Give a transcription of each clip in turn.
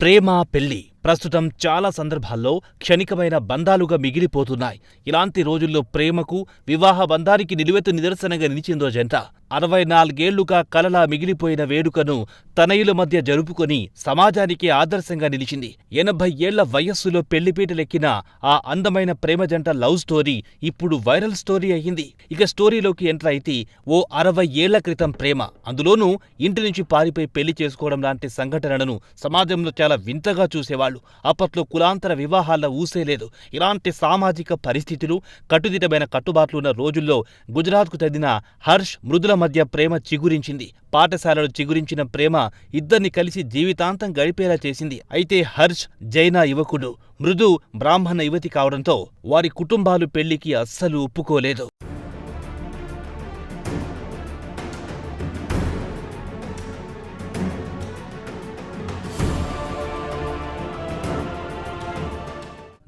ప్రేమ, పెళ్లి ప్రస్తుతం చాలా సందర్భాల్లో క్షణికమైన బంధాలుగా మిగిలిపోతున్నాయి. ఇలాంటి రోజుల్లో ప్రేమకు, వివాహ బంధానికి నిలువెత్తు నిదర్శనంగా నిలిచిందో జంట. 64 ఏళ్లుగా కలలా మిగిలిపోయిన వేడుకను తనయుల మధ్య జరుపుకొని సమాజానికి ఆదర్శంగా నిలిచింది. 80 ఏళ్ల వయస్సులో పెళ్లిపీటలెక్కిన ఆ అందమైన ప్రేమ జంట లవ్ స్టోరీ ఇప్పుడు వైరల్ స్టోరీ అయ్యింది. ఇక స్టోరీలోకి ఎంటర్ అయితే ఓ 60 ఏళ్ల క్రితం ప్రేమ, అందులోనూ ఇంటి నుంచి పారిపోయి పెళ్లి చేసుకోవడం లాంటి సంఘటనలను సమాజంలో చాలా వింతగా చూసేవాళ్లు. అప్పట్లో కులాంతర వివాహాల ఊసేలేదు. ఇలాంటి సామాజిక పరిస్థితులు, కట్టుదిట్టమైన కట్టుబాట్లున్న రోజుల్లో గుజరాత్కు చెందిన హర్ష్, మృదుల మధ్య ప్రేమ చిగురించింది. పాఠశాలలో చిగురించిన ప్రేమ ఇద్దరిని కలిసి జీవితాంతం గడిపేలా చేసింది. అయితే హర్ష్ జైన యువకుడు, మృదు బ్రాహ్మణ యువతి కావడంతో వారి కుటుంబాలు పెళ్లికి అస్సలు ఒప్పుకోలేదు.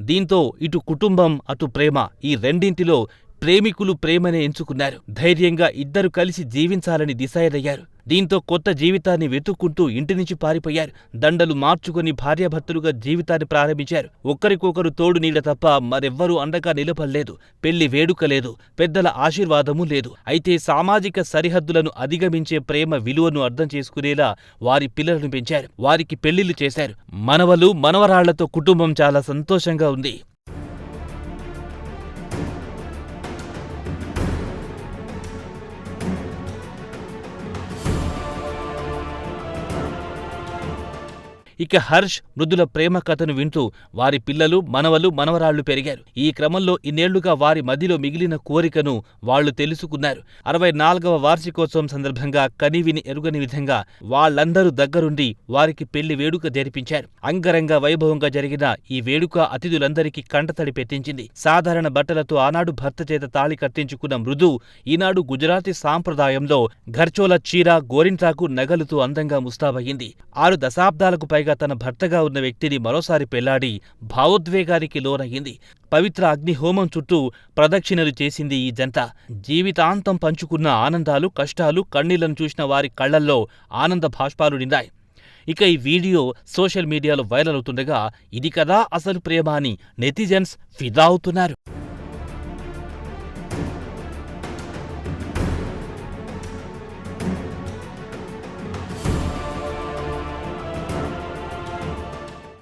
దీంతో ఇటు కుటుంబం, అటు ప్రేమ, ఈ రెండింటిలో ప్రేమికులు ప్రేమనే ఎంచుకున్నారు. ధైర్యంగా ఇద్దరు కలిసి జీవించాలని డిసైడ్ అయ్యారు. దీంతో కొత్త జీవితాన్ని వెతుక్కుంటూ ఇంటి నుంచి పారిపోయారు. దండలు మార్చుకుని భార్యాభర్తలుగా జీవితాన్ని ప్రారంభించారు. ఒకరికొకరు తోడు నీడ తప్ప మరెవ్వరూ అండగా నిలబడలేదు. పెళ్లి వేడుక లేదు, పెద్దల ఆశీర్వాదమూ లేదు. అయితే సామాజిక సరిహద్దులను అధిగమించే ప్రేమ విలువను అర్థం చేసుకునేలా వారి పిల్లలను పెంచారు. వారికి పెళ్లిళ్లు చేశారు. మనవలు, మనవరాళ్లతో కుటుంబం చాలా సంతోషంగా ఉంది. ఇక హర్ష్, మృదుల ప్రేమ కథను వింటూ వారి పిల్లలు, మనవలు, మనవరాళ్లు పెరిగారు. ఈ క్రమంలో ఇన్నేళ్లుగా వారి మదిలో మిగిలిన కోరికను వాళ్లు తెలుసుకున్నారు. 64వ వార్షికోత్సవం సందర్భంగా కనివిని ఎరుగని విధంగా వాళ్లందరూ దగ్గరుండి వారికి పెళ్లి వేడుక జరిపించారు. అంగరంగ వైభవంగా జరిగిన ఈ వేడుక అతిథులందరికీ కంటతడి పెట్టించింది. సాధారణ బట్టలతో ఆనాడు భర్త చేత తాళి కట్టించుకున్న మృదు ఈనాడు గుజరాతీ సాంప్రదాయంలో ఘర్చోల చీర, గోరింటాకు నగలుతో అందంగా ముస్తాబయ్యింది. 6 దశాబ్దాలకు పైగా తన భర్తగా ఉన్న వ్యక్తిని మరోసారి పెళ్లాడి భావోద్వేగానికి లోనయ్యింది. పవిత్ర అగ్నిహోమం చుట్టూ ప్రదక్షిణలు చేసింది ఈ జంట. జీవితాంతం పంచుకున్న ఆనందాలు, కష్టాలు, కన్నీళ్లను చూసిన వారి కళ్లల్లో ఆనంద భాష్పాలు నిండాయి. ఇక ఈ వీడియో సోషల్ మీడియాలో వైరల్ అవుతుండగా ఇది కదా అసలు ప్రేమ అని నెటిజన్స్ ఫిదా అవుతున్నారు.